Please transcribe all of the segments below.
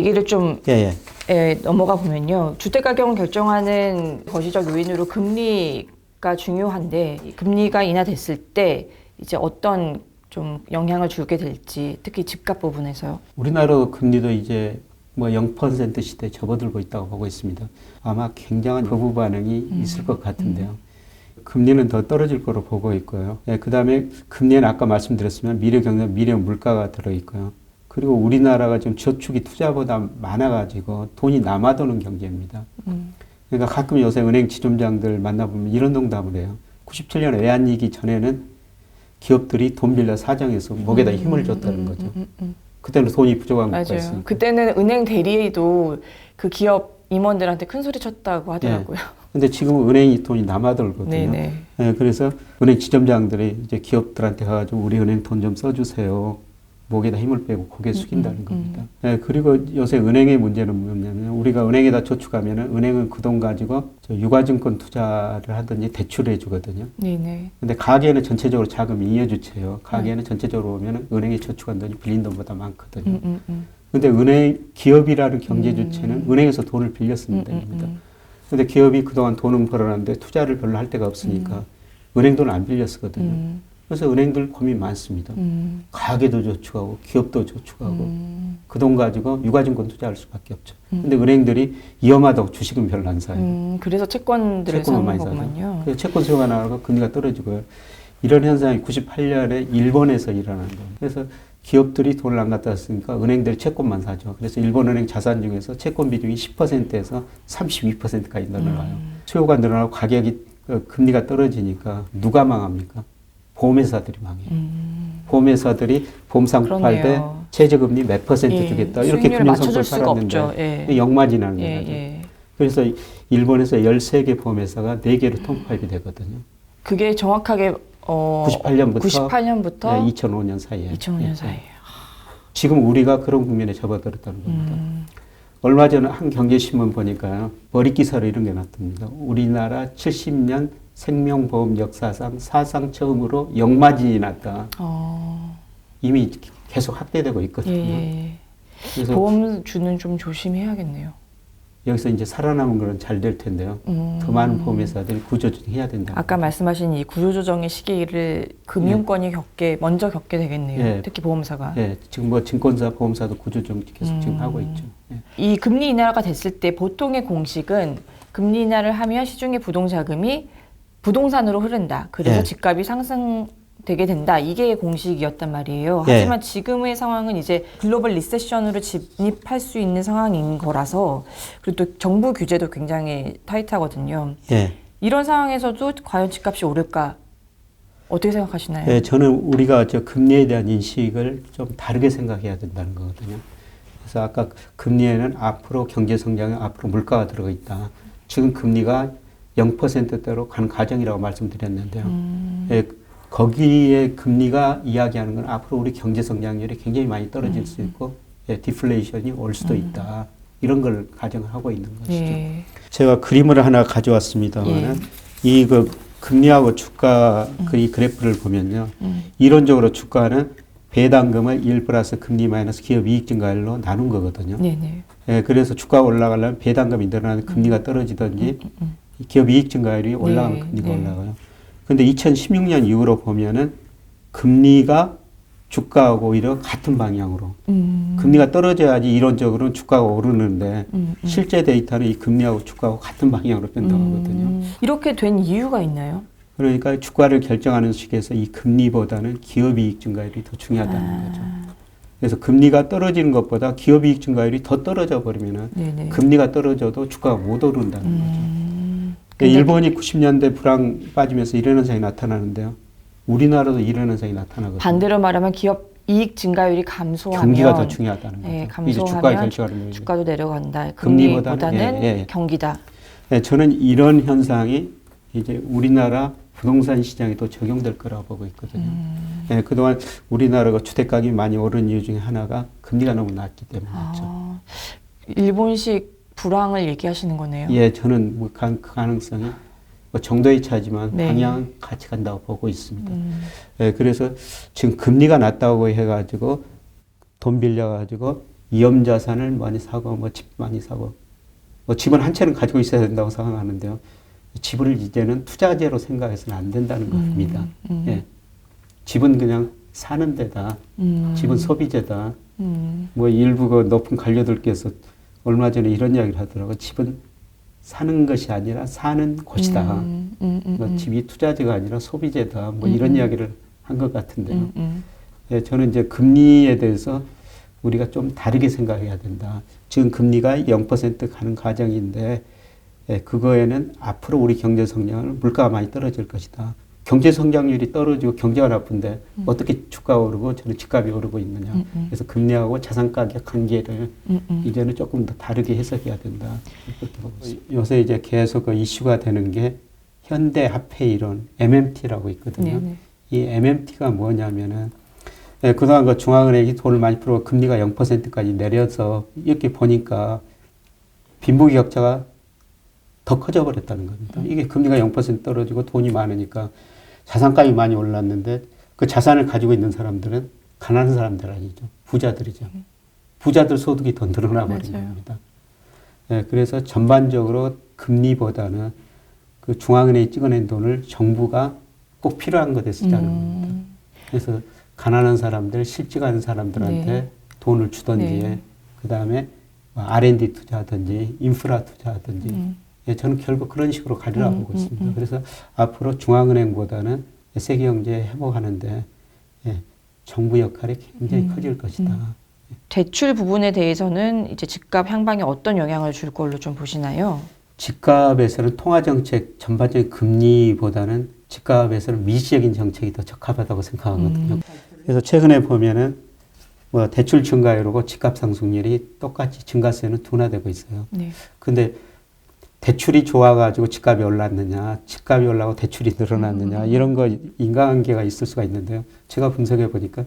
얘기를 좀 예, 넘어가 보면요. 주택 가격을 결정하는 거시적 요인으로 금리가 중요한데 이 금리가 인하됐을 때 이제 어떤 좀 영향을 주게 될지 특히 집값 부분에서요. 우리나라 금리도 이제 뭐 0% 시대에 접어들고 있다고 보고 있습니다. 아마 굉장한 거부 반응이 있을 것 같은데요. 금리는 더 떨어질 거로 보고 있고요. 예, 그 다음에 금리는 아까 말씀드렸지만 미래 경제, 미래 물가가 들어있고요. 그리고 우리나라가 지금 저축이 투자보다 많아가지고 돈이 남아도는 경제입니다. 그러니까 가끔 요새 은행 지점장들 만나보면 이런 농담을 해요. 97년 외환위기 전에는 기업들이 돈 빌려 사정해서 목에다 힘을 줬다는 거죠. 그때는 돈이 부족한 맞아요. 거였으니까. 그때는 은행 대리도 그 기업 임원들한테 큰 소리 쳤다고 하더라고요. 근데 지금은 은행이 돈이 남아돌거든요. 네네. 네, 그래서 은행 지점장들이 이제 기업들한테 가가지고 우리 은행 돈 좀 써주세요. 목에다 힘을 빼고 고개 숙인다는 겁니다. 네, 그리고 요새 은행의 문제는 뭐냐면 우리가 은행에다 저축하면은 은행은 그 돈 가지고 저 유가증권 투자를 하든지 대출을 해주거든요. 네네. 근데 가계는 전체적으로 자금이 이해주체요. 가계는 전체적으로 보면은 은행에 저축한 돈이 빌린 돈보다 많거든요. 근데 은행, 기업이라는 경제 주체는 은행에서 돈을 빌렸습니다. 근데 기업이 그동안 돈은 벌어놨는데 투자를 별로 할 데가 없으니까 은행 돈을 안 빌렸거든요. 그래서 은행들 고민 많습니다. 가게도 저축하고 기업도 저축하고 그 돈 가지고 유가증권 투자할 수밖에 없죠. 근데 은행들이 위험하다고 주식은 별로 안 사요. 그래서 채권들을 채권만 사는 많이 거군요. 사죠. 그래서 채권 수요가 나가고 금리가 떨어지고요. 이런 현상이 98년에 일본에서 일어난 거예요. 그래서 기업들이 돈을 안 갖다 쓰니까 은행들이 채권만 사죠. 그래서 일본은행 자산 중에서 채권 비중이 10%에서 32%까지 늘어나요. 수요가 늘어나고 가격이 금리가 떨어지니까 누가 망합니까? 보험회사들이 망해요. 보험회사들이 보험상품 팔 때 최저금리 몇 퍼센트 주겠다. 이렇게 금융상품을 팔았는데 역마진하는 거죠. 그래서 일본에서 13개 보험회사가 4개로 통합이 되거든요. 그게 정확하게 98년부터 네, 2005년 사이에. 2005년 사이에. 지금 우리가 그런 국면에 접어들었다는 겁니다. 얼마 전에 한 경제신문 보니까요. 머릿 기사로 이런 게 났답니다. 우리나라 70년 생명보험 역사상 사상 처음으로 역마진이 났다. 이미 계속 확대되고 있거든요. 그래서 보험주는 좀 조심해야겠네요. 여기서 이제 살아남은 거는 잘 될 텐데요. 더 많은 보험회사들이 구조조정해야 된다. 아까 말씀하신 이 구조조정의 시기를 금융권이 먼저 겪게 되겠네요. 특히 보험사가. 지금 뭐 증권사, 보험사도 구조조정 계속 지금 하고 있죠. 이 금리 인하가 됐을 때 보통의 공식은 금리 인하를 하면 시중의 부동자금이 부동산으로 흐른다. 그래서 집값이 상승되게 된다. 이게 공식이었단 말이에요. 하지만 지금의 상황은 이제 글로벌 리세션으로 진입할 수 있는 상황인 거라서 그리고 또 정부 규제도 굉장히 타이트하거든요. 이런 상황에서도 과연 집값이 오를까? 어떻게 생각하시나요? 저는 우리가 저 금리에 대한 인식을 좀 다르게 생각해야 된다는 거거든요. 그래서 아까 금리에는 앞으로 경제 성장에 앞으로 물가가 들어가 있다. 지금 금리가 0%대로 가는 과정이라고 말씀드렸는데요. 거기에 금리가 이야기하는 건 앞으로 우리 경제 성장률이 굉장히 많이 떨어질 수 있고 디플레이션이 올 수도 있다. 이런 걸 가정을 하고 있는 것이죠. 제가 그림을 하나 가져왔습니다만 이 금리하고 주가 이 그래프를 보면요. 이론적으로 주가는 배당금을 1 플러스 금리 마이너스 기업 이익 증가율로 나눈 거거든요. 그래서 주가가 올라가려면 배당금이 늘어나는 금리가 떨어지든지 기업 이익 증가율이 올라가면 금리가 올라가요. 근데 2016년 이후로 보면은 금리가 주가하고 오히려 같은 방향으로. 금리가 떨어져야지 이론적으로는 주가가 오르는데 실제 데이터는 이 금리하고 주가하고 같은 방향으로 변동하거든요. 이렇게 된 이유가 있나요? 그러니까 주가를 결정하는 식에서 이 금리보다는 기업 이익 증가율이 더 중요하다는 거죠. 그래서 금리가 떨어지는 것보다 기업 이익 증가율이 더 떨어져 버리면은 금리가 떨어져도 주가가 못 오른다는 거죠. 일본이 90년대 불황 빠지면서 이런 현상이 나타나는데요. 우리나라도 이런 현상이 나타나거든요. 반대로 말하면 기업 이익 증가율이 감소하면 경기가 더 중요하다는 거죠. 감소하면 주가도 내려간다. 금리보다는 경기다. 저는 이런 현상이 이제 우리나라 부동산 시장에 또 적용될 거라고 보고 있거든요. 그동안 우리나라가 주택가격이 많이 오른 이유 중에 하나가 금리가 너무 낮기 때문이죠. 일본식 불황을 얘기하시는 거네요. 저는 뭐 그 가능성이 뭐 정도의 차이지만 방향은 같이 간다고 보고 있습니다. 그래서 지금 금리가 낮다고 해가지고 돈 빌려가지고 위험 자산을 많이 사고 뭐 집 많이 사고 뭐 집은 한 채는 가지고 있어야 된다고 생각하는데요. 집을 이제는 투자재로 생각해서는 안 된다는 겁니다. 예. 집은 그냥 사는 데다. 집은 소비재다. 뭐 일부 그 높은 관료들께서 얼마 전에 이런 이야기를 하더라고요. 집은 사는 것이 아니라 사는 곳이다. 뭐 집이 투자재가 아니라 소비재다. 뭐 이런 이야기를 한 것 같은데요. 예, 저는 이제 금리에 대해서 우리가 좀 다르게 생각해야 된다. 지금 금리가 0% 가는 과정인데 예, 그거에는 앞으로 우리 경제 성장을 물가가 많이 떨어질 것이다. 경제 성장률이 떨어지고 경제가 나쁜데 어떻게 주가가 오르고 저는 집값이 오르고 있느냐. 그래서 금리하고 자산 가격 관계를 이제는 조금 더 다르게 해석해야 된다. 그렇게 보고 있습니다. 요새 이제 계속 그 이슈가 되는 게 현대 화폐 이론 MMT라고 있거든요. 네네. 이 MMT가 뭐냐면은 예, 그동안 그 중앙은행이 돈을 많이 풀고 금리가 0%까지 내려서 이렇게 보니까 빈부기 격차가 더 커져 버렸다는 겁니다. 이게 금리가 0% 떨어지고 돈이 많으니까 자산값이 많이 올랐는데 그 자산을 가지고 있는 사람들은 가난한 사람들 아니죠. 부자들이죠. 부자들 소득이 더 늘어나 버린 겁니다. 예, 그래서 전반적으로 금리보다는 그 중앙은행이 찍어낸 돈을 정부가 꼭 필요한 것에 쓰자는 겁니다. 그래서 가난한 사람들, 실직 하는 사람들한테 네. 돈을 주든지, 네. 그 다음에 R&D 투자하든지, 인프라 투자하든지, 예, 저는 결국 그런 식으로 가리라고 보고 있습니다. 그래서 앞으로 중앙은행보다는 세계 경제 회복하는데 예, 정부 역할이 굉장히 커질 것이다. 대출 부분에 대해서는 이제 집값 향방에 어떤 영향을 줄 걸로 좀 보시나요? 집값에서는 통화정책 전반적인 금리보다는 집값에서는 미시적인 정책이 더 적합하다고 생각하거든요. 그래서 최근에 보면은 뭐 대출 증가율하고 집값 상승률이 똑같이 증가세는 둔화되고 있어요. 네. 근데 대출이 좋아가지고 집값이 올랐느냐, 집값이 올라고 대출이 늘어났느냐, 이런 거 인과관계가 있을 수가 있는데요. 제가 분석해 보니까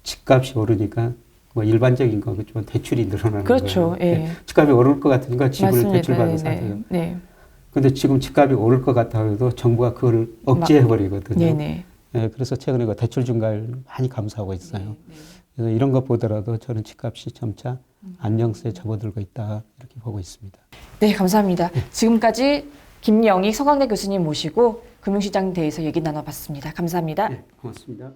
집값이 오르니까 뭐 일반적인 거겠지만 대출이 늘어나는 그렇죠. 거예요. 예. 집값이 오를 것 같으니까 집을 맞습니다. 대출받아서 네, 사세요. 네. 근데 지금 집값이 오를 것 같아도 정부가 그걸 억제해 버리거든요. 네네. 예, 그래서 최근에 그 대출 증가율 많이 감소하고 있어요. 그래서 이런 것 보더라도 저는 집값이 점차 안정세에 접어들고 있다 이렇게 보고 있습니다. 네, 감사합니다. 지금까지 김영익 서강대 교수님 모시고 금융시장에 대해서 얘기 나눠봤습니다. 감사합니다. 네, 고맙습니다.